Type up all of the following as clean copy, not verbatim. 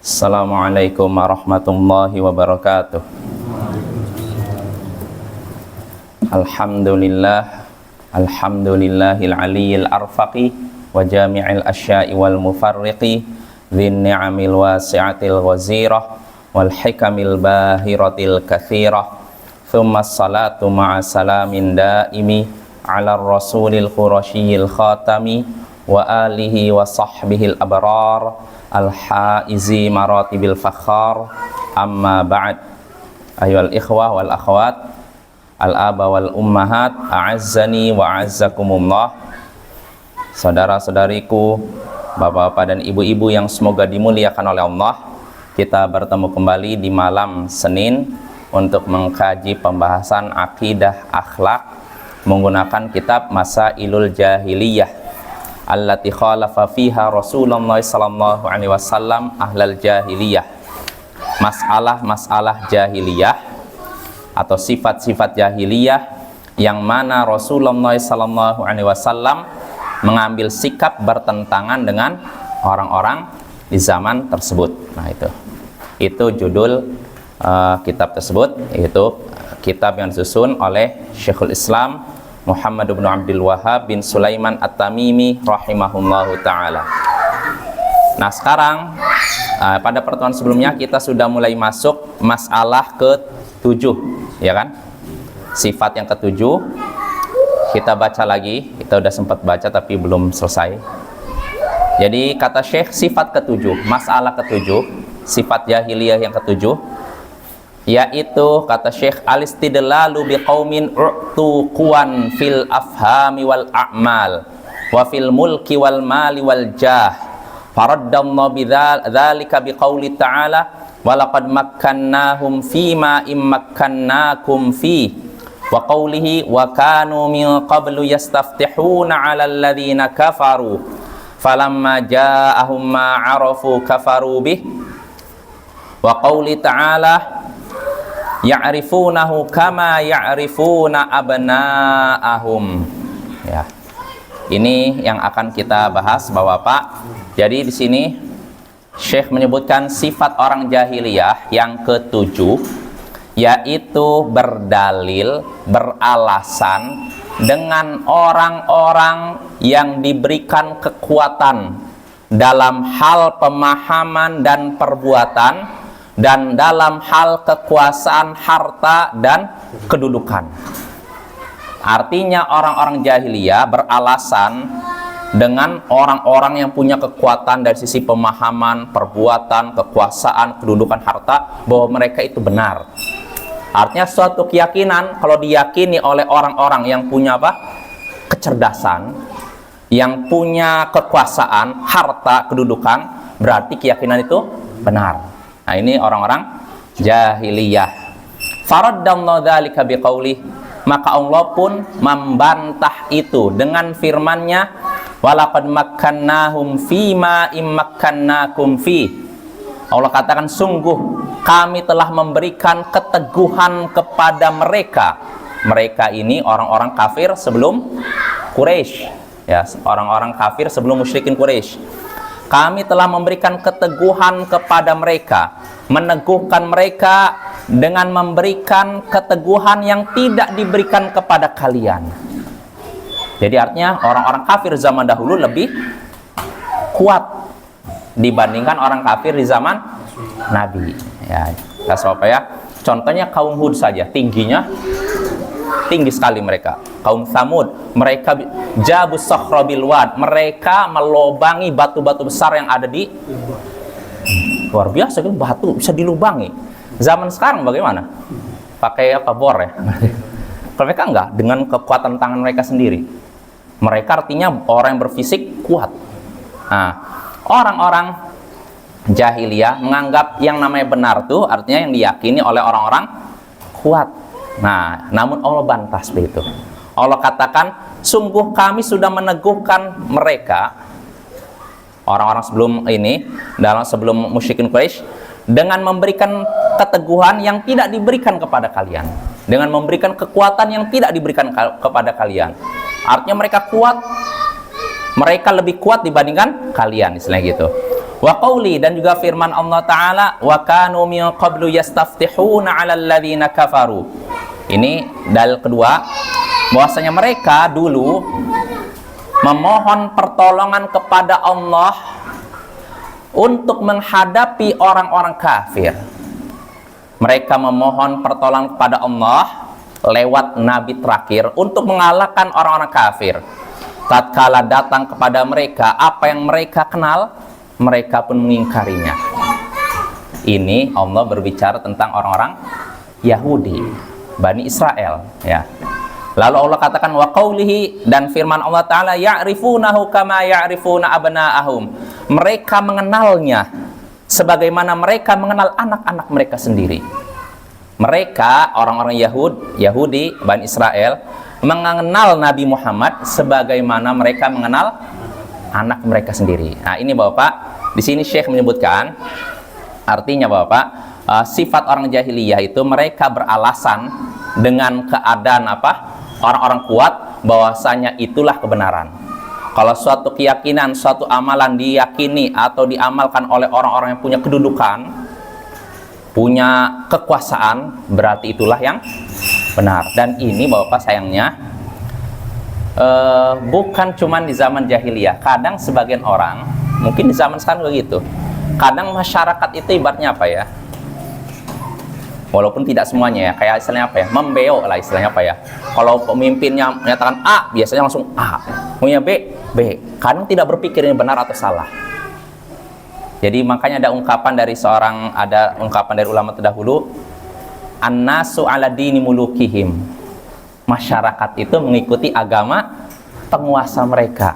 Assalamualaikum warahmatullahi wabarakatuh. Alhamdulillahil aliyyil arfaqi wa jami'il asya'i wal mufarriqi dzin ni'amil wasi'atil ghazirah wal hikamil bahiratil katsirah. Tsumma salatu ma'a salamin daimi ala rasulil qurasyil khatami wa alihi wa sahbihil abrar al-haizi maratibil fakhar. Amma ba'd. Ayyuhal ikhwah wal akhwat, al-aba wal ummahat, a'azzani wa a'azzakumullah. Saudara-saudariku, bapak-bapak dan ibu-ibu yang semoga dimuliakan oleh Allah, kita bertemu kembali di malam Senin untuk mengkaji pembahasan akidah akhlak menggunakan kitab Masailul Jahiliyah allati khalafa fiha Rasulullah sallallahu alaihi wasallam ahlal jahiliyah. Masalah-masalah jahiliyah atau sifat-sifat jahiliyah yang mana Rasulullah sallallahu alaihi wasallam mengambil sikap bertentangan dengan orang-orang di zaman tersebut. Nah, itu judul kitab tersebut, yaitu kitab yang disusun oleh Syekhul Islam Muhammad bin Abdul Wahhab bin Sulaiman At-Tamimi rahimahullahu ta'ala. Nah, sekarang pada pertemuan sebelumnya kita sudah mulai masuk masalah ke-7, ya kan? Sifat yang ke-7 kita baca lagi, kita udah sempat baca tapi belum selesai. Jadi kata Syekh, sifat ke-7, masalah ke-7, sifat jahiliyah yang ke-7, yaitu kata Syekh al-istidlalu biqaumin u'tu quwan fil afhami wal a'mal wa fil mulki wal mali wal jah. Faraddallahu bidzalika biqauli ta'ala wa laqad makkannahum fima immakkannakum fi wa qawlihi wa kanu min qablu yastaftihuna 'alal ladzina kafaru falamma ja'ahum ma 'arafu kafaru bih wa qawli ta'ala ya'rifunahu kama ya'rifuna abna'ahum. Ya. Ini yang akan kita bahas, Bapak-bapak. Jadi di sini Syekh menyebutkan sifat orang jahiliyah yang ke-7, yaitu berdalil, beralasan dengan orang-orang yang diberikan kekuatan dalam hal pemahaman dan perbuatan, dan dalam hal kekuasaan, harta, dan kedudukan. Artinya orang-orang jahiliyah beralasan dengan orang-orang yang punya kekuatan dari sisi pemahaman, perbuatan, kekuasaan, kedudukan, harta, bahwa mereka itu benar. Artinya suatu keyakinan kalau diyakini oleh orang-orang yang punya kecerdasan, yang punya kekuasaan, harta, kedudukan, berarti keyakinan itu benar. Nah, ini orang-orang jahiliyah. Faraddallahu dzalika biqaulih, maka Allah pun membantah itu dengan firman-Nya, walaqad makkannahum fima immakkannakum fi. Allah katakan, sungguh kami telah memberikan keteguhan kepada mereka. Mereka ini orang-orang kafir sebelum Quraisy, ya, orang-orang kafir sebelum musyrikin Quraisy. Kami telah memberikan keteguhan kepada mereka, meneguhkan mereka dengan memberikan keteguhan yang tidak diberikan kepada kalian. Jadi artinya orang-orang kafir zaman dahulu lebih kuat dibandingkan orang kafir di zaman Nabi. Ya, contohnya kaum Hud saja, tinggi sekali mereka. Kaum Tsamud, mereka jabus sakhra bil wad, mereka melobangi batu-batu besar yang ada di luar biasa, gitu, batu bisa dilubangi. Zaman sekarang bagaimana? Pakai bor ya? Mereka enggak, dengan kekuatan tangan mereka sendiri. Mereka artinya orang yang berfisik kuat. Nah, orang-orang jahiliyah menganggap yang namanya benar tuh artinya yang diyakini oleh orang-orang kuat. Nah, namun Allah bantah seperti itu. Allah katakan, sungguh kami sudah meneguhkan mereka, orang-orang sebelum ini, sebelum musyrikin Quraisy, dengan memberikan keteguhan yang tidak diberikan kepada kalian, dengan memberikan kekuatan yang tidak diberikan kepada kalian. Artinya mereka kuat, mereka lebih kuat dibandingkan kalian, istilahnya gitu. Wa qauli, dan juga firman Allah Ta'ala, wa kanu min qablu yastaftihuna 'alal ladzina kafaru. Ini dalil kedua, bahwasanya mereka dulu memohon pertolongan kepada Allah untuk menghadapi orang-orang kafir. Mereka memohon pertolongan kepada Allah lewat nabi terakhir untuk mengalahkan orang-orang kafir. Tatkala datang kepada mereka apa yang mereka kenal, mereka pun mengingkarinya. Ini Allah berbicara tentang orang-orang Yahudi, Bani Israel, ya. Lalu Allah katakan wa qaulihi, dan firman Allah Ta'ala, ya'rifunahu kama ya'rifuna abna'ahum. Mereka mengenalnya sebagaimana mereka mengenal anak-anak mereka sendiri. Mereka, orang-orang Yahudi, Bani Israel, mengenal Nabi Muhammad sebagaimana mereka mengenal anak mereka sendiri. Nah, ini Bapak, di sini Syekh menyebutkan, artinya Bapak, sifat orang jahiliyah itu mereka beralasan dengan keadaan orang-orang kuat, bahwasanya itulah kebenaran. Kalau suatu keyakinan, suatu amalan diyakini atau diamalkan oleh orang-orang yang punya kedudukan, punya kekuasaan, berarti itulah yang benar. Dan ini Bapak sayangnya bukan cuma di zaman jahiliyah. Kadang sebagian orang, mungkin di zaman sekarang begitu. Kadang masyarakat itu ibaratnya apa ya? Walaupun tidak semuanya ya, kayak istilahnya apa ya? Membeo lah istilahnya apa ya? Kalau pemimpinnya menyatakan A, biasanya langsung A. Punya B, B. Kadang tidak berpikir ini benar atau salah. Jadi makanya ada ungkapan dari ulama terdahulu, an-nasu ala dini mulukihim. Masyarakat itu mengikuti agama penguasa mereka.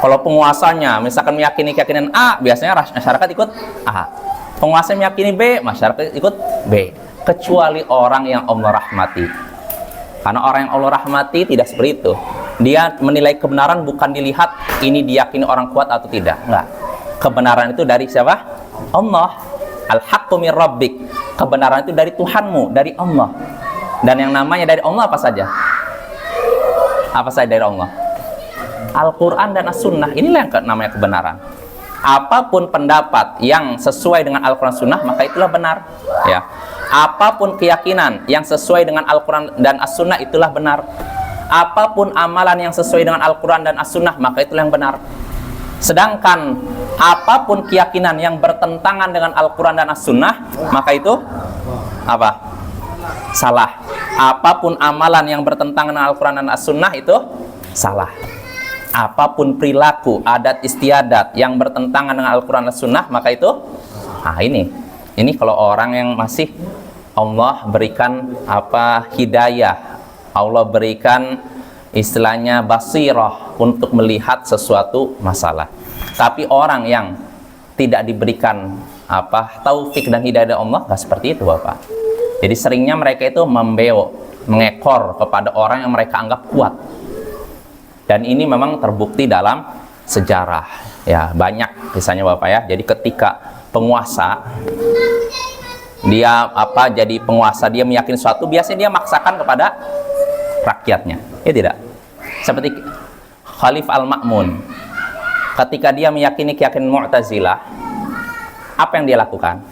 Kalau penguasanya misalkan meyakini keyakinan A, biasanya masyarakat ikut A. Penguasa meyakini B, masyarakat ikut B. Kecuali orang yang Allah rahmati. Karena orang yang Allah rahmati tidak seperti itu. Dia menilai kebenaran bukan dilihat ini diyakini orang kuat atau tidak. Enggak. Kebenaran itu dari siapa? Allah. Al-haqqu min rabbik. Kebenaran itu dari Tuhanmu, dari Allah. Dan yang namanya dari Allah apa saja? Apa saja dari Allah? Al-Quran dan As-Sunnah. Inilah yang namanya kebenaran. Apapun pendapat yang sesuai dengan Al-Quran Sunnah, maka itulah benar. Ya. Apapun keyakinan yang sesuai dengan Al-Quran dan As-Sunnah, itulah benar. Apapun amalan yang sesuai dengan Al-Quran dan As-Sunnah, maka itulah yang benar. Sedangkan apapun keyakinan yang bertentangan dengan Al-Quran dan As-Sunnah, maka itu apa? Salah. Apapun amalan yang bertentangan dengan Al-Quran dan As-Sunnah, itu salah. Apapun perilaku, adat istiadat yang bertentangan dengan Al-Quran dan As-Sunnah, maka itu ini kalau orang yang masih Allah berikan hidayah, Allah berikan istilahnya basirah untuk melihat sesuatu masalah. Tapi orang yang tidak diberikan taufik dan hidayah dari Allah, nggak seperti itu Bapak. Jadi seringnya mereka itu mengekor kepada orang yang mereka anggap kuat. Dan ini memang terbukti dalam sejarah. Ya, banyak misalnya Bapak ya. Jadi ketika penguasa dia jadi penguasa, dia meyakini sesuatu, biasanya dia maksakan kepada rakyatnya. Ya tidak? Seperti Khalif Al-Ma'mun. Ketika dia meyakini keyakinan Mu'tazilah, apa yang dia lakukan?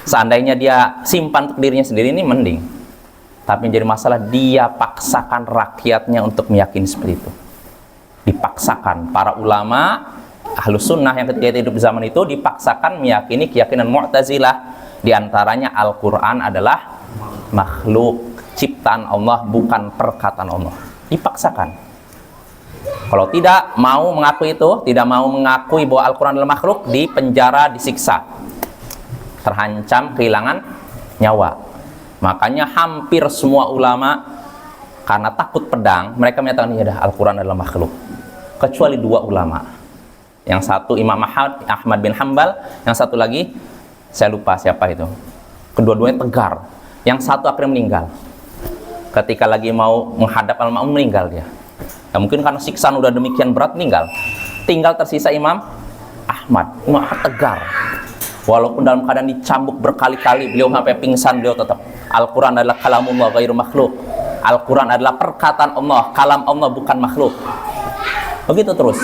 Seandainya dia simpan untuk dirinya sendiri, ini mending. Tapi yang jadi masalah, dia paksakan rakyatnya untuk meyakini seperti itu. Dipaksakan para ulama Ahlus Sunnah yang ketika hidup di zaman itu dipaksakan meyakini keyakinan Mu'tazilah. Di antaranya Al-Quran adalah makhluk ciptaan Allah, bukan perkataan Allah. Dipaksakan. Kalau tidak mau mengakui itu, tidak mau mengakui bahwa Al-Quran adalah makhluk, dipenjara, disiksa, terancam kehilangan nyawa. Makanya hampir semua ulama karena takut pedang, mereka menyatakan ya dah Al-Quran adalah makhluk. Kecuali dua ulama. Yang satu Imam Ahmad bin Hanbal, yang satu lagi saya lupa siapa itu. Kedua-duanya tegar. Yang satu akhirnya meninggal. Ketika lagi mau menghadap Al-Ma'mun, meninggal dia. Ya, mungkin karena siksaan udah demikian berat, meninggal. Tinggal tersisa Imam Ahmad. Imam Ahmad tegar. Walaupun dalam keadaan dicambuk berkali-kali, beliau sampai pingsan, beliau tetap Al-Quran adalah kalamullah ghairu makhluk. Al-Quran adalah perkataan Allah, kalam Allah, bukan makhluk. Begitu terus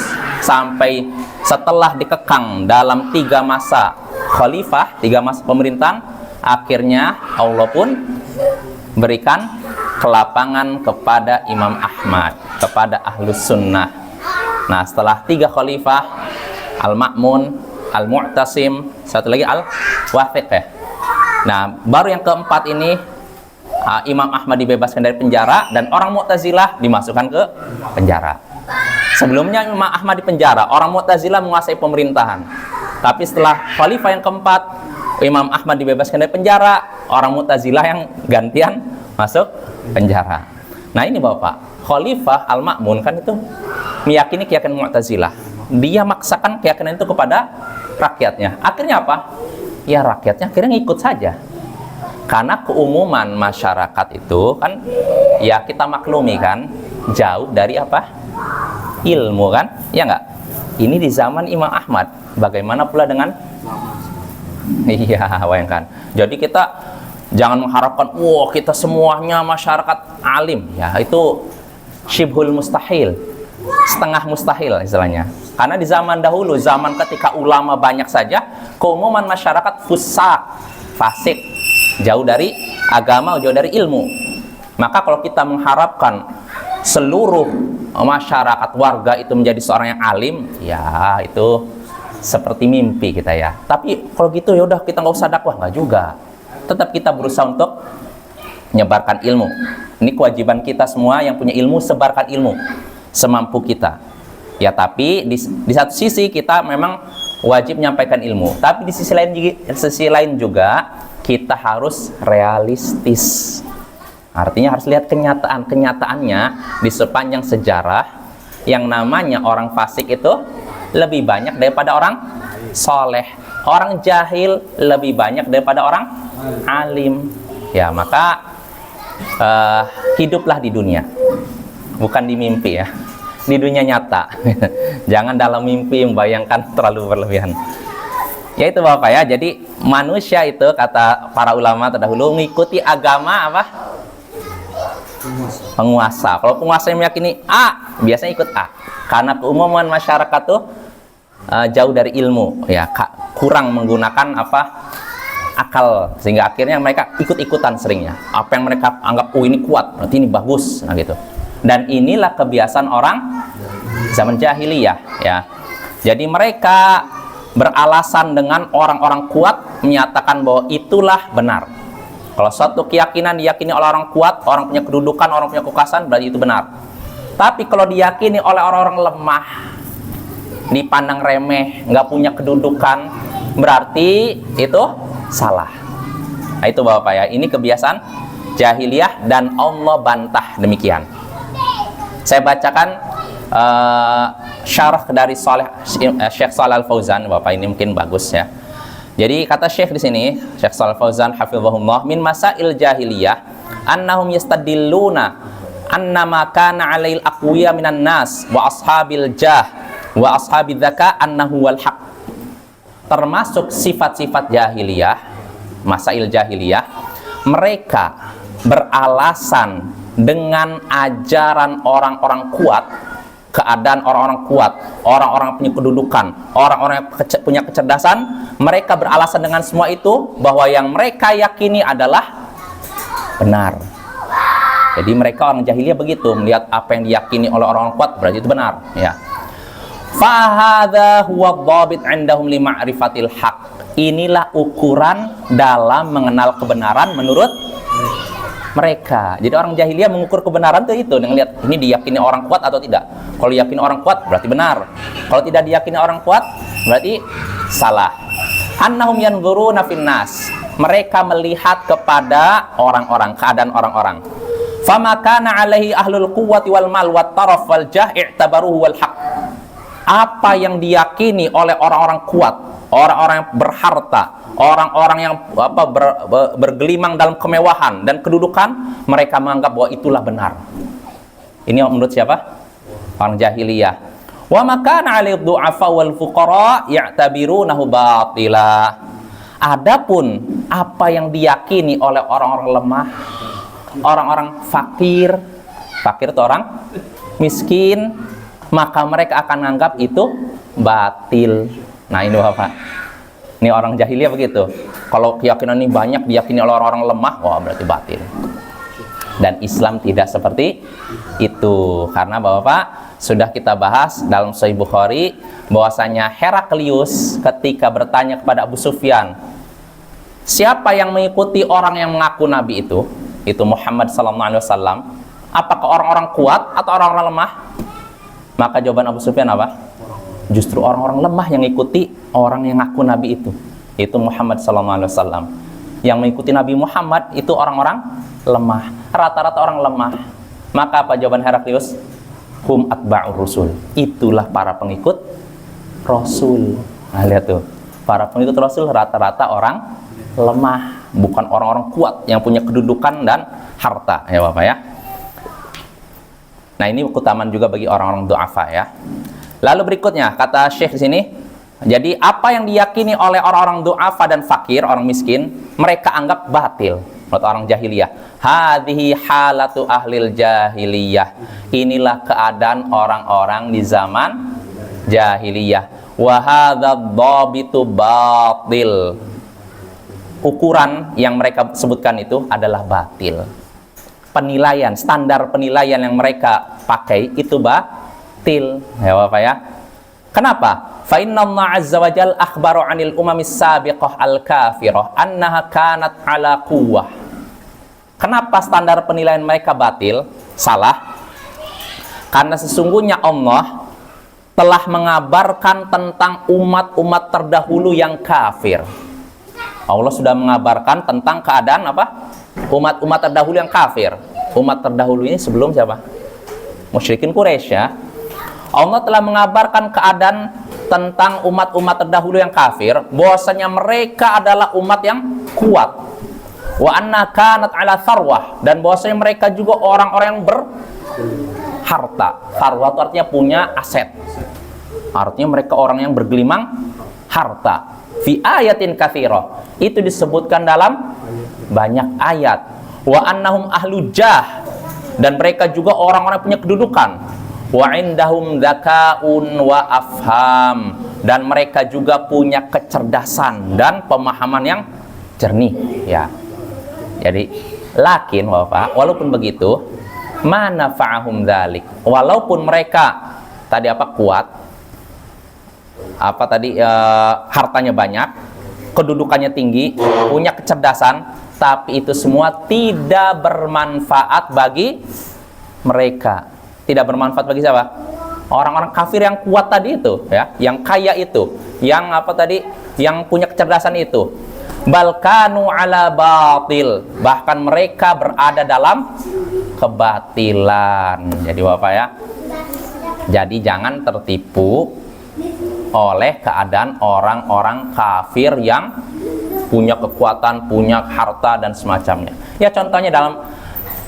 sampai setelah dikekang dalam 3 masa khalifah, 3 masa pemerintahan, akhirnya Allah pun berikan kelapangan kepada Imam Ahmad, kepada Ahlus Sunnah. Nah, setelah 3 khalifah, Al-Ma'mun, Al-Mu'tasim, satu lagi Al-Wathiq ya. Nah, baru yang keempat ini Imam Ahmad dibebaskan dari penjara dan orang Mu'tazilah dimasukkan ke penjara. Sebelumnya Imam Ahmad di penjara, orang Mu'tazilah menguasai pemerintahan. Tapi setelah khalifah yang keempat, Imam Ahmad dibebaskan dari penjara, orang Mu'tazilah yang gantian masuk penjara. Nah, ini Bapak, Khalifah Al-Ma'mun kan itu meyakini keyakinan Mu'tazilah. Dia maksakan keyakinan itu kepada rakyatnya. Akhirnya apa? Ya rakyatnya akhirnya ngikut saja. Karena keumuman masyarakat itu kan, ya kita maklumi kan, jauh dari apa? Ilmu kan? Ya enggak? Ini di zaman Imam Ahmad. Bagaimana pula dengan iya, bayangkan. Jadi kita jangan mengharapkan, wah kita semuanya masyarakat alim. Ya, itu syibhul mustahil, setengah mustahil istilahnya. Karena di zaman dahulu, zaman ketika ulama banyak saja, keumuman masyarakat fusak, fasik, jauh dari agama, jauh dari ilmu. Maka kalau kita mengharapkan seluruh masyarakat warga itu menjadi seorang yang alim, ya itu seperti mimpi kita ya. Tapi kalau gitu ya udah kita nggak usah dakwah, nggak juga. Tetap kita berusaha untuk menyebarkan ilmu. Ini kewajiban kita semua yang punya ilmu, sebarkan ilmu semampu kita. Ya, tapi di satu sisi kita memang wajib menyampaikan ilmu. Tapi di sisi lain juga kita harus realistis. Artinya harus lihat kenyataannya di sepanjang sejarah. Yang namanya orang fasik itu lebih banyak daripada orang soleh. Orang jahil lebih banyak daripada orang alim. Ya, maka hiduplah di dunia, bukan di mimpi ya. Di dunia nyata. Jangan dalam mimpi membayangkan terlalu berlebihan. Ya itu Bapak ya. Jadi manusia itu kata para ulama terdahulu mengikuti agama apa? Penguasa. Kalau penguasa yang meyakini A, biasanya ikut A. Karena keumuman masyarakat tuh jauh dari ilmu, ya kurang menggunakan apa? Akal, sehingga akhirnya mereka ikut-ikutan seringnya. Apa yang mereka anggap, oh ini kuat, berarti ini bagus, nah gitu. Dan inilah kebiasaan orang zaman jahiliyah, ya. Jadi mereka beralasan dengan orang-orang kuat menyatakan bahwa itulah benar. Kalau suatu keyakinan diyakini oleh orang kuat, orang punya kedudukan, orang punya kekuasaan, berarti itu benar. Tapi kalau diyakini oleh orang-orang lemah, dipandang remeh, nggak punya kedudukan, berarti itu salah. Nah, itu Bapak ya, ini kebiasaan jahiliyah dan Allah bantah demikian. Saya bacakan syarah dari Syekh Shalih Al-Fauzan, Bapak, ini mungkin bagus ya. Jadi kata Syekh di sini, Syekh Shalih Al-Fauzan hafizahullah, min masail jahiliyah annahum yastadilluna annama kana 'alail aqwiya minan nas wa ashabil jah wa ashabil dzaka annahu wal haq. Termasuk sifat-sifat jahiliyah, masail jahiliyah, mereka beralasan dengan ajaran orang-orang kuat, keadaan orang-orang kuat, orang-orang punya kedudukan, orang-orang yang punya kecerdasan, mereka beralasan dengan semua itu bahwa yang mereka yakini adalah benar. Jadi mereka orang jahiliyah begitu, melihat apa yang diyakini oleh orang-orang kuat berarti itu benar, ya. Fahadha huwa dhabit 'indahum li ma'rifatil haq. Inilah ukuran dalam mengenal kebenaran menurut mereka. Jadi orang jahiliyah mengukur kebenaran itu dengan lihat ini diyakini orang kuat atau tidak. Kalau diyakini orang kuat berarti benar. Kalau tidak diyakini orang kuat berarti salah. Annahum yanzuruna finnas. Mereka melihat kepada orang-orang, keadaan orang-orang. Fama kana 'alaihi ahlul quwwati wal mal wat taraf wal jah' i'tabaruhu wal haq. Apa yang diyakini oleh orang-orang kuat, orang-orang yang berharta, orang-orang yang bergelimang dalam kemewahan dan kedudukan, mereka menganggap bahwa itulah benar. Ini menurut siapa? Orang jahiliyah. Wa makana 'alal du'afa wal fuqara ya'tabirunahu batila. Adapun apa yang diyakini oleh orang-orang lemah, orang-orang fakir itu orang miskin, maka mereka akan menganggap itu batil. Nah ini Bapak, ini orang jahiliyah begitu. Kalau keyakinan ini banyak diyakini oleh orang-orang lemah, wah berarti batil. Dan Islam tidak seperti itu. Karena Bapak sudah kita bahas dalam Sahih Bukhari bahwasanya Heraklius ketika bertanya kepada Abu Sufyan, siapa yang mengikuti orang yang mengaku nabi itu Muhammad sallallahu alaihi wasallam, apakah orang-orang kuat atau orang-orang lemah? Maka jawaban Abu Sufyan apa? Justru orang-orang lemah yang mengikuti orang yang ngaku nabi itu Muhammad sallallahu alaihi wasallam. Yang mengikuti Nabi Muhammad itu orang-orang lemah, rata-rata orang lemah. Maka apa jawaban Heraklius? Hum atba'ur rusul, itulah para pengikut Rasul. Nah lihat tuh, para pengikut Rasul rata-rata orang lemah, bukan orang-orang kuat yang punya kedudukan dan harta, ya Bapak ya. Nah ini keutamaan juga bagi orang-orang du'afa ya. Lalu berikutnya kata Syekh di sini, jadi apa yang diyakini oleh orang-orang du'afa dan fakir, orang miskin, mereka anggap batil menurut orang jahiliyah. Hadhihi halatu ahlil jahiliyah, inilah keadaan orang-orang di zaman jahiliyah. Wa hadza dhabitu batil, ukuran yang mereka sebutkan itu adalah batil. Penilaian, standar penilaian yang mereka pakai itu batil, ya Bapak ya. Kenapa? Fa inna Allah azza wa jalla akhbaru 'anil umamis sabiqah al-kafirah annaha kanat 'ala quwwah. Kenapa standar penilaian mereka batil, salah? Karena sesungguhnya Allah telah mengabarkan tentang umat-umat terdahulu yang kafir. Allah sudah mengabarkan tentang keadaan apa? Umat-umat terdahulu yang kafir. Umat terdahulu ini sebelum siapa? Musyrikin Quraisy ya. Allah telah mengabarkan keadaan tentang umat-umat terdahulu yang kafir, bahwasanya mereka adalah umat yang kuat. Wa anna kanat ala tharwah, dan bahwasanya mereka juga orang-orang yang berharta. Tharwah itu artinya punya aset. Artinya mereka orang yang bergelimang harta. Fi ayatin katsirah, itu disebutkan dalam banyak ayat. Wa annahum ahlu jah, dan mereka juga orang-orang punya kedudukan. Wa indahum dzakaun wa afham, dan mereka juga punya kecerdasan dan pemahaman yang jernih ya. Jadi lakin Bapak, walaupun begitu, mana fa'ahum dzalik, walaupun mereka tadi apa kuat, apa tadi hartanya banyak, kedudukannya tinggi, punya kecerdasan, tapi itu semua tidak bermanfaat bagi mereka. Tidak bermanfaat bagi siapa? Orang-orang kafir yang kuat tadi itu ya, yang kaya itu, yang apa tadi, yang punya kecerdasan itu. Balkanu ala batil, bahkan mereka berada dalam kebatilan. Jadi Bapak ya, jadi jangan tertipu oleh keadaan orang-orang kafir yang punya kekuatan, punya harta dan semacamnya. Ya contohnya dalam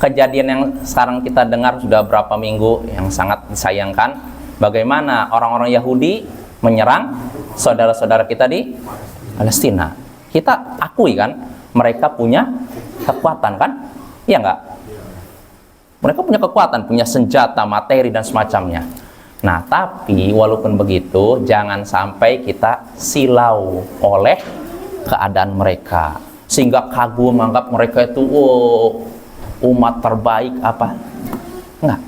kejadian yang sekarang kita dengar sudah berapa minggu yang sangat disayangkan, bagaimana orang-orang Yahudi menyerang saudara-saudara kita di Palestina. Kita akui kan, mereka punya kekuatan kan? Iya enggak? Mereka punya kekuatan, punya senjata, materi dan semacamnya. Nah, tapi walaupun begitu, jangan sampai kita silau oleh keadaan mereka, sehingga kagum menganggap mereka itu umat terbaik apa? Enggak.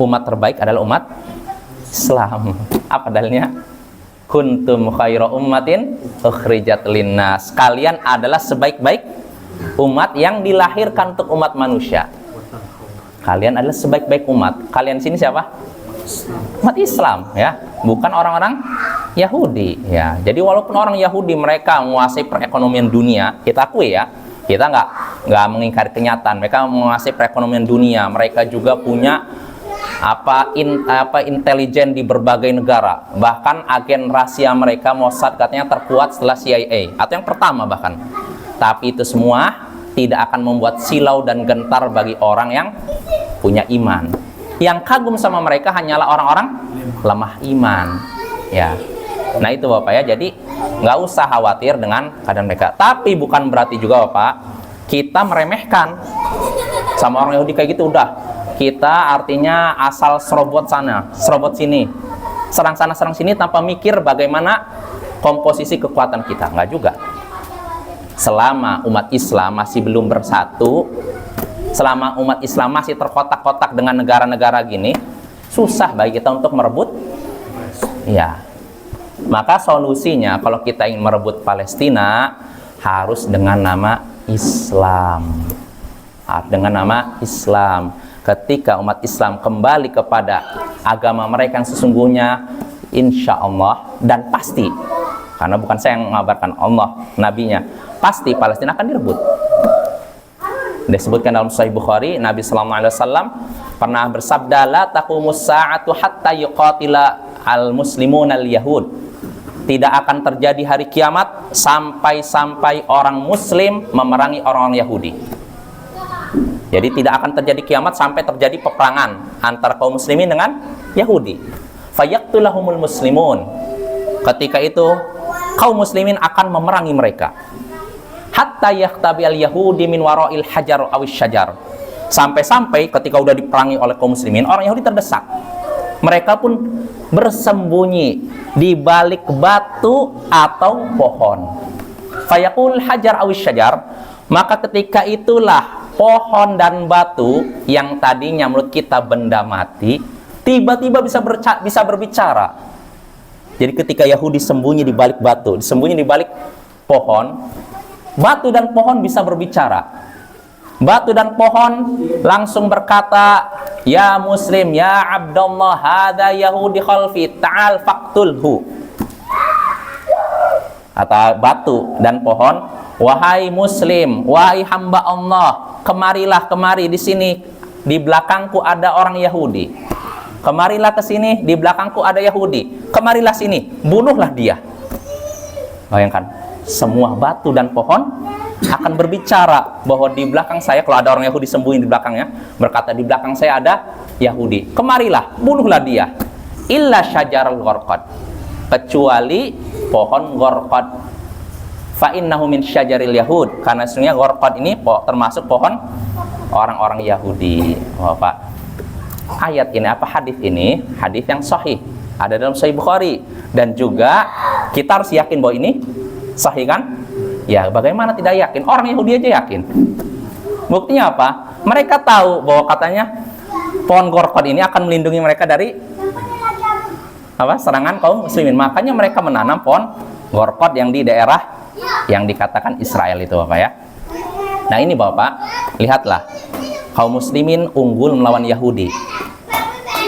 Umat terbaik adalah umat Islam. Apa dalilnya? Kuntum khaira ummatin ukhrijat linnas, kalian adalah sebaik-baik umat yang dilahirkan untuk umat manusia. Kalian adalah sebaik-baik umat. Kalian sini siapa? Umat Islam ya, bukan orang-orang Yahudi ya. Jadi walaupun orang Yahudi mereka menguasai perekonomian dunia, kita akui ya, kita nggak mengingkari kenyataan, mereka menguasai perekonomian dunia, mereka juga punya intelijen di berbagai negara. Bahkan agen rahasia mereka Mossad katanya terkuat setelah CIA, atau yang pertama bahkan. Tapi itu semua tidak akan membuat silau dan gentar bagi orang yang punya iman. Yang kagum sama mereka hanyalah orang-orang lemah iman ya. Nah itu Bapak ya, jadi nggak usah khawatir dengan keadaan mereka. Tapi bukan berarti juga Bapak kita meremehkan sama orang Yahudi kayak gitu udah kita artinya asal serobot sana, serobot sini, serang sana, serang sini tanpa mikir bagaimana komposisi kekuatan kita. Enggak juga. Selama umat Islam masih belum bersatu, selama umat Islam masih terkotak-kotak dengan negara-negara gini, susah bagi kita untuk merebut. Ya, maka solusinya kalau kita ingin merebut Palestina harus dengan nama Islam. Dengan nama Islam. Ketika umat Islam kembali kepada agama mereka yang sesungguhnya, insya Allah dan pasti, karena bukan saya yang mengabarkan, Allah, nabinya, pasti Palestina akan direbut. Disebutkan dalam Sahih Bukhari, Nabi Sallallahu Alaihi Wasallam pernah bersabda, la taqumus sa'atu hatta yuqatila al-muslimun al-yahud. Tidak akan terjadi hari kiamat sampai orang muslim memerangi orang-orang Yahudi. Jadi tidak akan terjadi kiamat sampai terjadi peperangan antara kaum muslimin dengan Yahudi. Fayaqtulahumul muslimun. Ketika itu kaum muslimin akan memerangi mereka. Hatta yaqtabi al-yahudi min wara'il hajar awis syajar. Sampai-sampai ketika udah diperangi oleh kaum muslimin, orang Yahudi terdesak. Mereka pun bersembunyi di balik batu atau pohon. Fayaqul hajar awis syajar. Maka ketika itulah pohon dan batu yang tadinya menurut kita benda mati, tiba-tiba bisa berbicara. Jadi ketika Yahudi sembunyi di balik batu, disembunyi di balik pohon, batu dan pohon bisa berbicara. Batu dan pohon langsung berkata, ya muslim, ya Abdullah, hadha Yahudi khalfi, ta'al faqtulhu. Kata batu dan pohon, wahai muslim, wahai hamba Allah, kemarilah kemari, di sini di belakangku ada orang Yahudi. Kemarilah ke sini, di belakangku ada Yahudi. Kemarilah sini, bunuhlah dia. Bayangkan, semua batu dan pohon akan berbicara bahwa di belakang saya, kalau ada orang Yahudi sembunyi di belakangnya, berkata di belakang saya ada Yahudi. Kemarilah, bunuhlah dia. Illa syajarul gharqad, kecuali pohon gharqad. Fa innahu min syajaril yahud, karena sesungguhnya gharqad ini termasuk pohon orang-orang Yahudi. Bapak, ayat ini apa hadis ini? Hadis yang sahih, ada dalam Sahih Bukhari, dan juga kita harus yakin bahwa ini sahih kan? Ya, bagaimana tidak yakin? Orang Yahudi aja yakin. Buktinya apa? Mereka tahu bahwa katanya pohon gharqad ini akan melindungi mereka dari apa? Serangan kaum muslimin. Makanya mereka menanam pohon gharqad yang di daerah yang dikatakan Israel itu, Bapak ya. Nah, ini Bapak, lihatlah. Kaum muslimin unggul melawan Yahudi.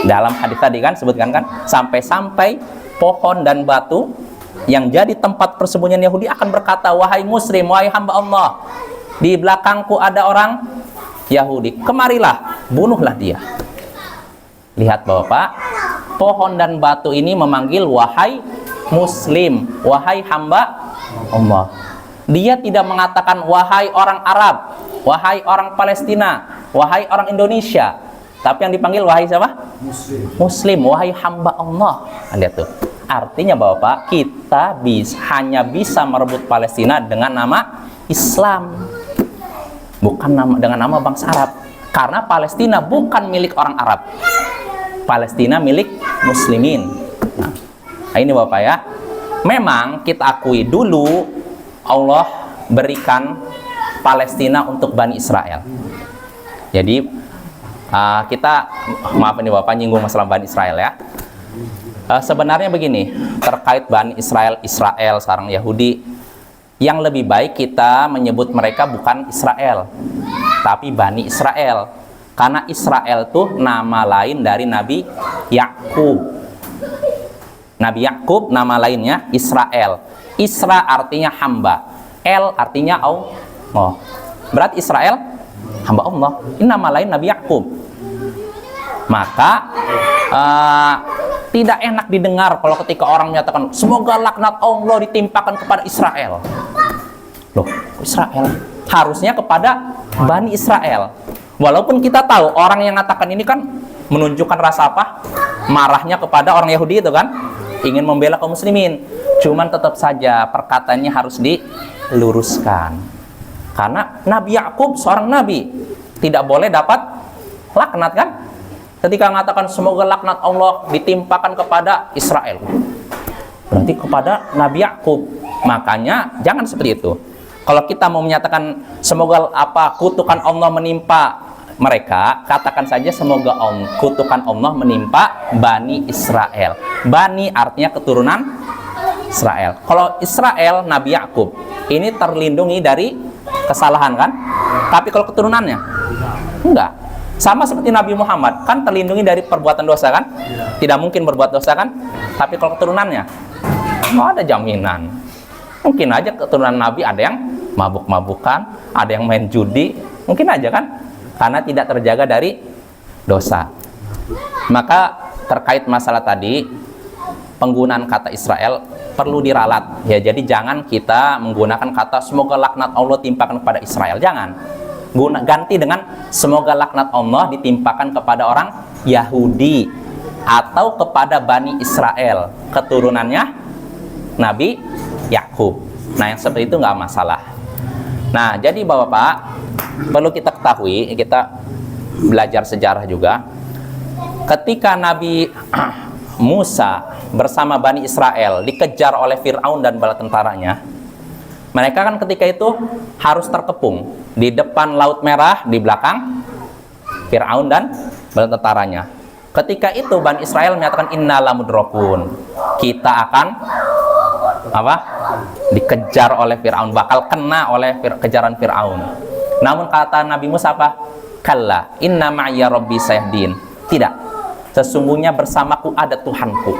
Dalam hadis tadi kan sebutkan kan, sampai-sampai pohon dan batu yang jadi tempat persembunyian Yahudi akan berkata, wahai muslim, wahai hamba Allah, di belakangku ada orang Yahudi, kemarilah, bunuhlah dia. Lihat Bapak, pohon dan batu ini memanggil wahai muslim, wahai hamba Allah. Dia tidak mengatakan wahai orang Arab, wahai orang Palestina, wahai orang Indonesia, tapi yang dipanggil wahai siapa? Muslim, wahai hamba Allah. Lihat tuh. Artinya Bapak, kita hanya bisa merebut Palestina dengan nama Islam, bukan dengan nama bangsa Arab. Karena Palestina bukan milik orang Arab, Palestina milik muslimin. Nah, ini Bapak ya. Memang kita akui dulu Allah berikan Palestina untuk Bani Israel. Jadi kita, maaf ini Bapak nyinggung masalah Bani Israel ya. Sebenarnya begini, terkait Bani Israel, sekarang Yahudi, yang lebih baik kita menyebut mereka bukan Israel, tapi Bani Israel. Karena Israel tuh nama lain dari Nabi Yakub. Nabi Yakub nama lainnya Israel. Isra artinya hamba, El artinya Allah. Berarti Israel hamba Allah. Ini nama lain Nabi Yakub. Maka tidak enak didengar kalau ketika orang menyatakan semoga laknat Allah ditimpakan kepada Israel. Loh, Israel? Harusnya kepada Bani Israel. Walaupun kita tahu orang yang mengatakan ini kan menunjukkan rasa apa? Marahnya kepada orang Yahudi itu kan, ingin membela kaum muslimin. Cuman tetap saja perkataannya harus diluruskan. Karena Nabi Yakub seorang nabi, tidak boleh dapat Laknat kan? Ketika mengatakan semoga laknat Allah ditimpakan kepada Israel, berarti kepada Nabi Yakub. Makanya jangan seperti itu. Kalau kita mau menyatakan semoga kutukan Allah menimpa mereka, katakan saja semoga kutukan Allah menimpa Bani Israel. Bani artinya keturunan Israel. Kalau Israel Nabi Yakub ini terlindungi dari kesalahan kan? Tapi kalau keturunannya enggak. Sama seperti Nabi Muhammad kan terlindungi dari perbuatan dosa kan? Tidak mungkin berbuat dosa kan? Tapi kalau keturunannya nggak ada jaminan. Mungkin aja keturunan Nabi ada yang mabuk-mabukan, ada yang main judi, mungkin aja kan? Karena tidak terjaga dari dosa. Maka terkait masalah tadi, penggunaan kata Israel perlu diralat ya. Jadi jangan kita menggunakan kata semoga laknat Allah timpakan kepada Israel, jangan. Ganti dengan semoga laknat Allah ditimpakan kepada orang Yahudi atau kepada Bani Israel, keturunannya Nabi Yakub. Nah yang seperti itu nggak masalah. Nah jadi Bapak-Bapak, perlu kita ketahui, kita belajar sejarah juga, ketika Nabi Musa bersama Bani Israel dikejar oleh Fir'aun dan bala tentaranya, mereka kan ketika itu harus terkepung di depan Laut Merah, di belakang Fir'aun dan bala tentaranya. Ketika itu Bani Israel menyatakan inna lamudrakun, kita akan dikejar oleh Fir'aun, bakal kena oleh kejaran Fir'aun. Namun kata Nabi Musa apa? Kalla inna ma'ya rabbi sayahdin. Tidak, sesungguhnya bersamaku ada Tuhanku.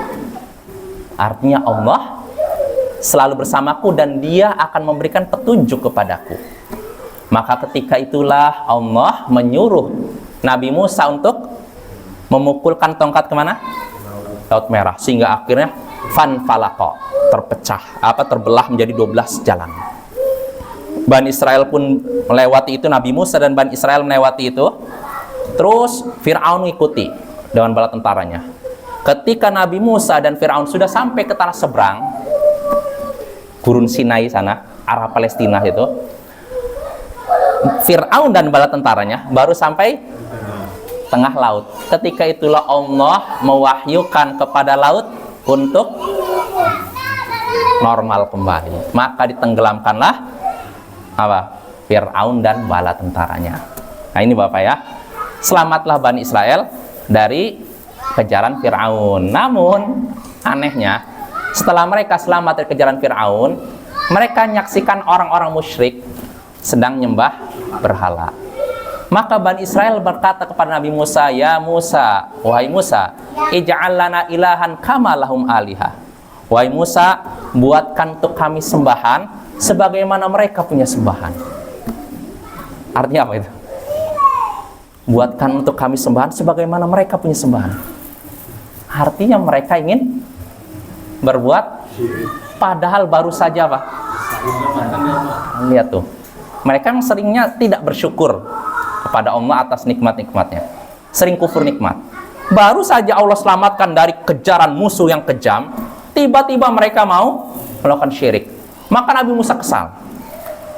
Artinya Allah selalu bersamaku dan dia akan memberikan petunjuk kepadaku. Maka ketika itulah Allah menyuruh Nabi Musa untuk memukulkan tongkat kemana? Laut Merah, sehingga akhirnya fanfalaqa, terbelah menjadi 12 jalan. Bani Israel pun melewati itu, Nabi Musa dan Bani Israel melewati itu. Terus Fir'aun mengikuti dengan bala tentaranya. Ketika Nabi Musa dan Fir'aun sudah sampai ke tanah seberang, Gurun Sinai sana, arah Palestina itu, Fir'aun dan bala tentaranya baru sampai tengah laut. Ketika itulah Allah mewahyukan kepada laut untuk normal kembali. Maka ditenggelamkanlah Fir'aun dan bala tentaranya. Nah ini Bapak ya, selamatlah Bani Israel dari kejaran Fir'aun. Namun anehnya, setelah mereka selamat dari kejaran Fir'aun, mereka menyaksikan orang-orang musyrik sedang nyembah berhala. Maka Bani Israel berkata kepada Nabi Musa, ya Musa, wahai Musa, ij'al lana ilahan kama lahum alihah. Wahai Musa, buatkan untuk kami sembahan sebagaimana mereka punya sembahan. Artinya apa itu? Buatkan untuk kami sembahan sebagaimana mereka punya sembahan. Artinya mereka ingin berbuat, padahal baru saja apa? Lihat tuh, mereka yang seringnya tidak bersyukur kepada Allah atas nikmat-nikmatnya, sering kufur nikmat. Baru saja Allah selamatkan dari kejaran musuh yang kejam, tiba-tiba mereka mau melakukan syirik. Maka Nabi Musa kesal.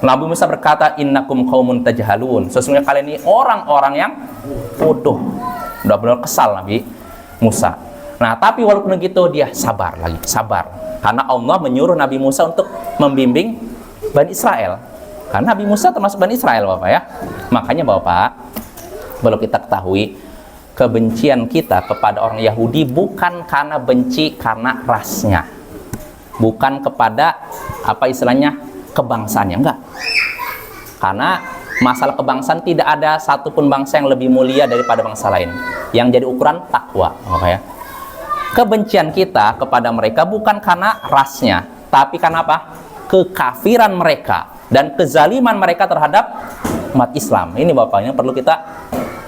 Nabi Musa berkata, innakum qaumun tajhalun, sesungguhnya kalian ini orang-orang yang bodoh. Benar-benar kesal Nabi Musa. Nah tapi walaupun begitu dia sabar lagi, sabar, karena Allah menyuruh Nabi Musa untuk membimbing Bani Israel. Karena Nabi Musa termasuk Bani Israel Bapak ya. Makanya Bapak, perlu kita ketahui, kebencian kita kepada orang Yahudi bukan karena benci karena rasnya, bukan kepada kebangsaannya, enggak. Karena masalah kebangsaan tidak ada satupun bangsa yang lebih mulia daripada bangsa lain. Yang jadi ukuran takwa Bapak ya. Kebencian kita kepada mereka bukan karena rasnya, tapi karena apa? Kekafiran mereka dan kezaliman mereka terhadap umat Islam. Ini Bapak yang perlu kita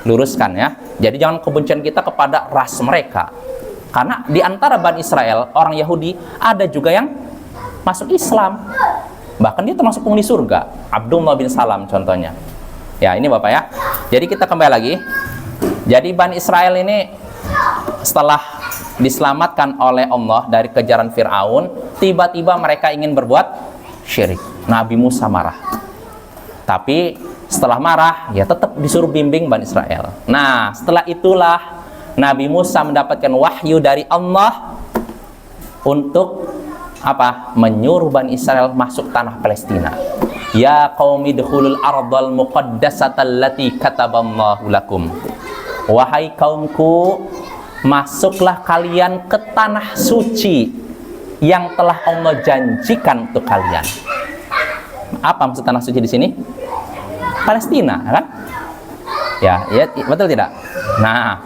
luruskan ya. Jadi jangan kebencian kita kepada ras mereka. Karena di antara Bani Israel, orang Yahudi, ada juga yang masuk Islam. Bahkan dia termasuk penghuni surga. Abdullah bin Salam contohnya. Ya ini Bapak ya. Jadi kita kembali lagi. Jadi Bani Israel ini setelah diselamatkan oleh Allah dari kejaran Fir'aun, tiba-tiba mereka ingin berbuat syirik. Nabi Musa marah. Tapi Setelah marah, ya tetap disuruh bimbing Bani Israel. Nah, setelah itulah Nabi Musa mendapatkan wahyu dari Allah untuk apa? Menyuruh Bani Israel masuk tanah Palestina. Ya qaumi dukhulul ardal muqaddasata allati kataballahu lakum. Wahai kaumku, masuklah kalian ke tanah suci yang telah Allah janjikan untuk kalian. Apa maksud tanah suci di sini? Palestina, kan? Ya, betul tidak? Nah,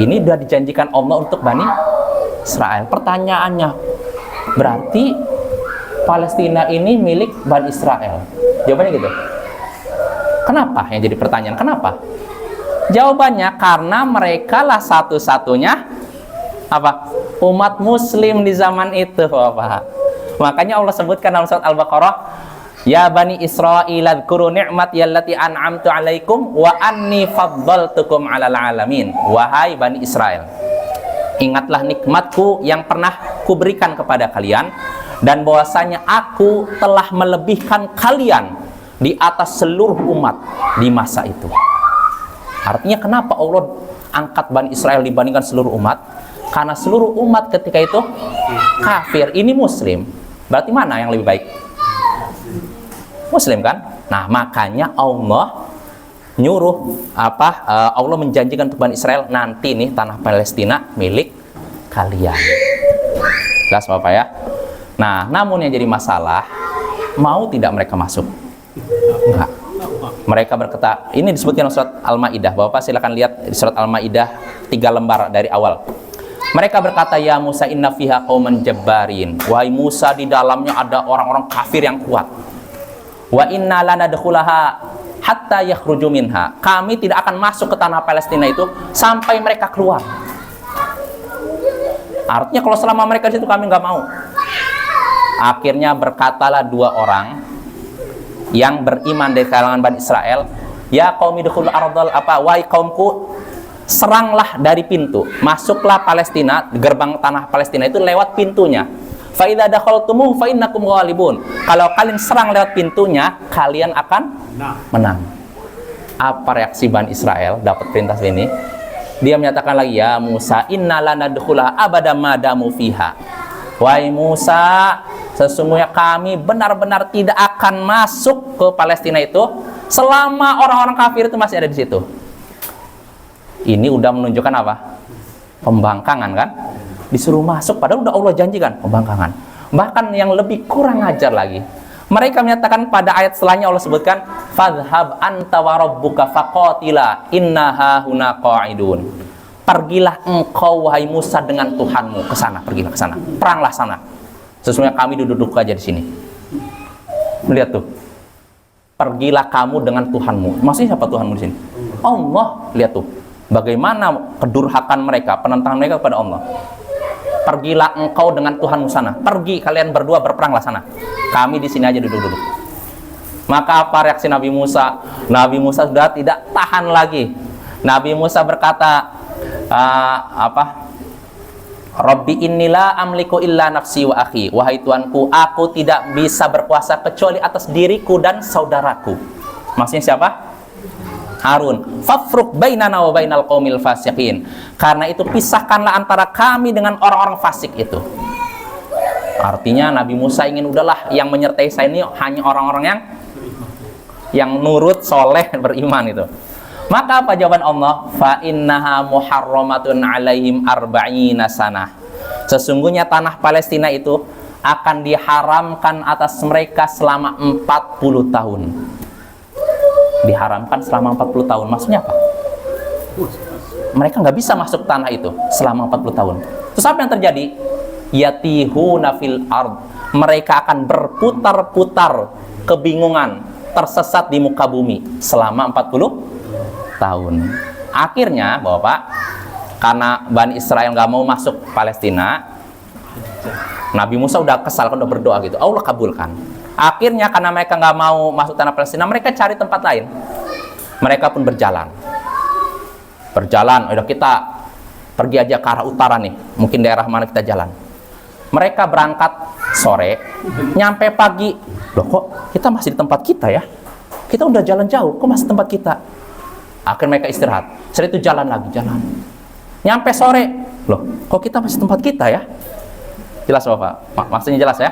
ini sudah dijanjikan Allah untuk Bani Israel. Pertanyaannya, berarti Palestina ini milik Bani Israel? Jawabannya gitu. Kenapa? Yang jadi pertanyaan, kenapa? Jawabannya karena mereka lah satu-satunya apa? Umat Muslim di zaman itu, Bapak. Makanya Allah sebutkan dalam surat Al-Baqarah, ya Bani Israil adhkuru ni'mati allati an'amtu alaikum wa anni faddaltukum 'alal 'alamin. Wahai Bani Israel, ingatlah nikmatku yang pernah kuberikan kepada kalian, dan bahwasanya aku telah melebihkan kalian di atas seluruh umat di masa itu. Artinya kenapa Allah angkat Bani Israel dibandingkan seluruh umat? Karena seluruh umat ketika itu kafir, ini Muslim. Berarti mana yang lebih baik? Muslim, kan? Nah, makanya Allah nyuruh Allah menjanjikan untuk Bani Israel, nanti nih tanah Palestina milik kalian. Jelas Bapak ya? Nah, namun yang jadi masalah, mau tidak mereka masuk? Enggak. Mereka berkata, ini disebutkan dalam surat Al-Maidah. Bapak silakan lihat di surat Al-Maidah 3 lembar dari awal. Mereka berkata, ya Musa inna fiha qauman jabbarin. Wahai Musa, di dalamnya ada orang-orang kafir yang kuat. Wa inna lanadkhulaha hatta yakhruju minha. Kami tidak akan masuk ke tanah Palestina itu sampai mereka keluar. Artinya kalau selama mereka di situ kami nggak mau. Akhirnya berkatalah 2 orang yang beriman dari kalangan Bani Israel, ya qaumi dukhulul ardal wahai kaumku, seranglah dari pintu, masuklah Palestina, gerbang tanah Palestina itu lewat pintunya. Fa idza dakhaltumuhu fa innakum ghalibun. Kalau kalian serang lewat pintunya, kalian akan menang. Apa reaksi Bani Israel dapat perintah ini? Dia menyatakan lagi, ya Musa inna lanadkhula abada madamu fiha. Wahai Musa, sesungguhnya kami benar-benar tidak akan masuk ke Palestina itu selama orang-orang kafir itu masih ada di situ. Ini udah menunjukkan apa? Pembangkangan, kan? Disuruh masuk padahal udah Allah janjikan, pembangkangan. Bahkan yang lebih kurang ajar lagi, mereka menyatakan pada ayat setelahnya Allah sebutkan, fadhhab anta wa rabbuka faqatila inna hahuna qa'idun. Pergilah engkau wahai Musa dengan Tuhanmu ke sana, pergilah ke sana, peranglah sana. Sesungguhnya kami duduk aja di sini. Melihat tuh, pergilah kamu dengan Tuhanmu. Maksudnya siapa Tuhanmu di sini? Allah. Lihat tuh, bagaimana kedurhakan mereka, penentangan mereka kepada Allah. Pergilah engkau dengan Tuhanmu sana. Pergi kalian berdua berperanglah sana. Kami di sini aja duduk-duduk. Maka apa reaksi Nabi Musa? Nabi Musa sudah tidak tahan lagi. Nabi Musa berkata, Rabbi innila amliku illa nafsi wa akhi. Wahai Tuanku, aku tidak bisa berkuasa kecuali atas diriku dan saudaraku. Maksudnya siapa? Harun. Fafruq bainana wa bainal qaumil fasiqin. Karena itu pisahkanlah antara kami dengan orang-orang fasik itu. Artinya Nabi Musa ingin udahlah yang menyertai saya ini hanya orang-orang yang nurut, soleh, beriman itu. Maka apa jawaban Allah? Fa innaha muharramatun alaihim arba'ina sanah. Sesungguhnya tanah Palestina itu akan diharamkan atas mereka selama 40 tahun. Diharamkan selama 40 tahun. Maksudnya apa? Mereka nggak bisa masuk tanah itu selama 40 tahun. Terus apa yang terjadi? Yatihuna fil ard. Mereka akan berputar-putar kebingungan, tersesat di muka bumi selama 40 tahun. Akhirnya, Bapak, karena Bani Israel nggak mau masuk Palestina, Nabi Musa udah kesal, kan udah berdoa gitu, Allah kabulkan. Akhirnya karena mereka nggak mau masuk tanah Palestina, mereka cari tempat lain. Mereka pun berjalan, udah kita pergi aja ke arah utara nih, mungkin daerah mana kita jalan. Mereka berangkat sore, nyampe pagi, loh kok kita masih di tempat kita ya? Kita udah jalan jauh, kok masih tempat kita? Akhirnya mereka istirahat. Setelah itu jalan lagi, jalan. Nyampe sore, loh, kok kita masih tempat kita ya? Jelas Bapak? Maksudnya jelas ya?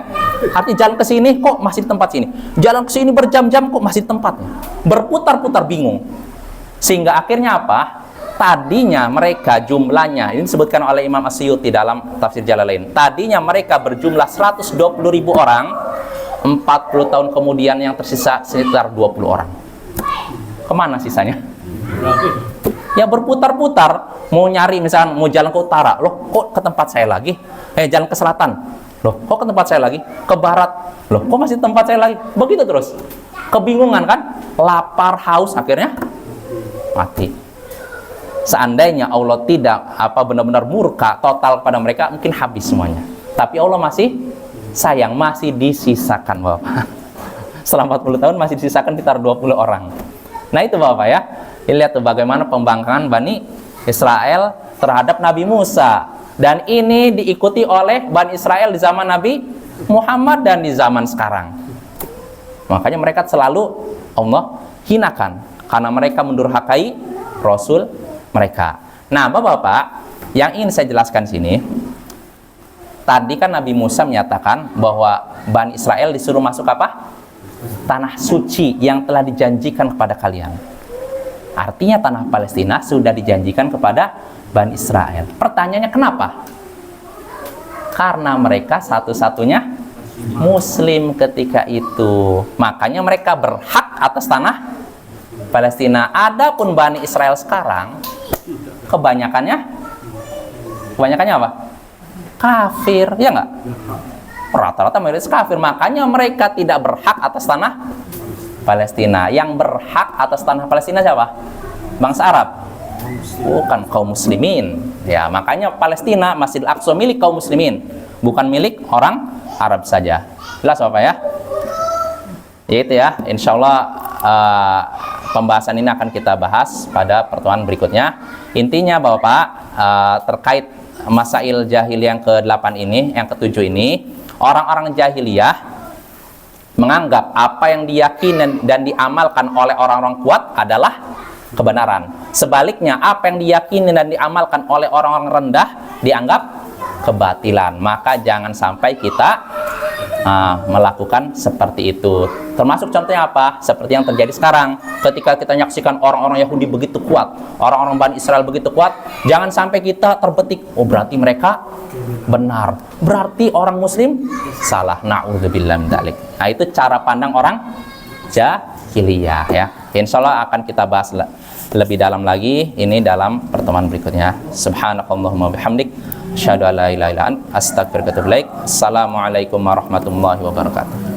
Artinya jalan ke sini kok masih di tempat sini. Jalan ke sini berjam-jam kok masih di tempatnya. Berputar-putar bingung. Sehingga akhirnya apa? Tadinya mereka jumlahnya, ini disebutkan oleh Imam As-Suyuti dalam tafsir Jalalain. Tadinya mereka berjumlah 120.000 orang, 40 tahun kemudian yang tersisa sekitar 20 orang. Kemana sisanya? Ya berputar-putar, mau nyari misalnya mau jalan ke utara, loh kok ke tempat saya lagi? Jalan ke selatan, loh kok ke tempat saya lagi? Ke barat, loh kok masih tempat saya lagi? Begitu terus, kebingungan kan? Lapar, haus, akhirnya mati. Seandainya Allah tidak benar-benar murka total kepada mereka, mungkin habis semuanya. Tapi Allah masih sayang, masih disisakan Bapak. Setelah 40 tahun masih disisakan sekitar 20 orang. Nah itu Bapak ya. Lihat tuh bagaimana pembangkangan Bani Israel terhadap Nabi Musa. Dan ini diikuti oleh Bani Israel di zaman Nabi Muhammad dan di zaman sekarang. Makanya mereka selalu Allah hinakan karena mereka mendurhakai Rasul mereka. Nah Bapak-bapak, yang ingin saya jelaskan sini, tadi kan Nabi Musa menyatakan bahwa Bani Israel disuruh masuk apa? Tanah suci yang telah dijanjikan kepada kalian. Artinya tanah Palestina sudah dijanjikan kepada Bani Israel. Pertanyaannya kenapa? Karena mereka satu-satunya Muslim ketika itu. Makanya mereka berhak atas tanah Palestina. Adapun Bani Israel sekarang, kebanyakannya apa? Kafir, ya nggak? Rata-rata mayoritas kafir. Makanya mereka tidak berhak atas tanah Palestina. Yang berhak atas tanah Palestina siapa? Bangsa Arab? Bukan, kaum muslimin. Ya, makanya Palestina, Masjidil Aqsa milik kaum muslimin, bukan milik orang Arab saja. Jelas Bapak ya? Itu ya, insya Allah pembahasan ini akan kita bahas pada pertemuan berikutnya. Intinya Bapak, terkait masail jahiliyah yang ke-8 ini, yang ke-7 ini, orang-orang jahiliyah menganggap apa yang diyakini dan diamalkan oleh orang-orang kuat adalah kebenaran. Sebaliknya, apa yang diyakini dan diamalkan oleh orang-orang rendah dianggap kebatilan. Maka jangan sampai kita melakukan seperti itu. Termasuk contohnya apa? Seperti yang terjadi sekarang. Ketika kita menyaksikan orang-orang Yahudi begitu kuat, orang-orang Bani Israel begitu kuat, jangan sampai kita terbetik, oh berarti mereka benar, berarti orang Muslim salah. Na'udzubillah min dzalik. Nah itu cara pandang orang jahiliyah ya. Insya Allah akan kita bahas lebih dalam lagi ini dalam pertemuan berikutnya. Subhanakallahumma bihamdik, asyhadu an la ilaha illa anta, astaghfiruka wa atubu ilaik. Assalamualaikum warahmatullahi wabarakatuh.